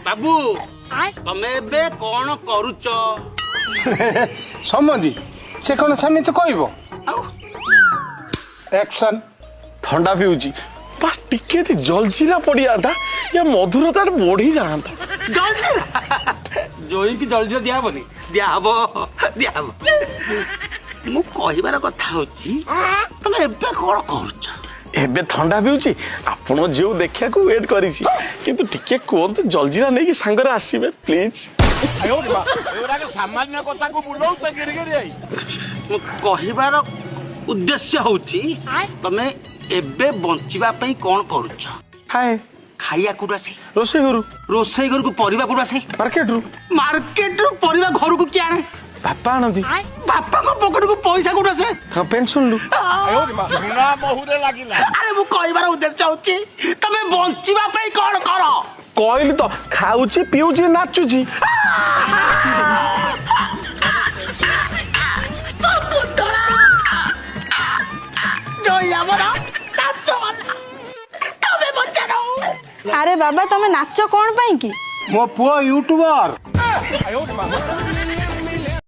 बाबू तमे बे कौन करूच समझी से कौन सेमिति कहबो एक्शन थंडा पिउची बस टिके थी जलजीरा पड़ी आता या मधुरता बढ़ी जाता जलजीरा जोई की जलजीरा दिया हबनी दिया हबो मु कहिबार कथा होची तमे एबे कौन करूच एबे थंडा पिउची आपण जो देखिया को वेट करिछि किंतु टिके कोन जलजीरा नै कि संगरे आसीबे प्लीज सामान्य कथा को बुलाऊ तो गिरगिरी आई मु कहिबार उद्देश्य होची तमे एबे बंचिबा पई कोन करूच हाय खाइया कुडा से रोसे घर को परिबा कुडा से मार्केट रू परिबा घर को क्या आने बापा आनंदी बापा को पॉकेट को पैसा कुडा से हां पेंशन लु सुना बहुरे लागिला अरे मु कहिबार उद्देश्य होची तमे बंचिबा पई कोन करो कहली तो खाऊची पिऊची नाचुची अरे बाबा तमे नाच कौन पाई की मो पुआ यूट्यूबर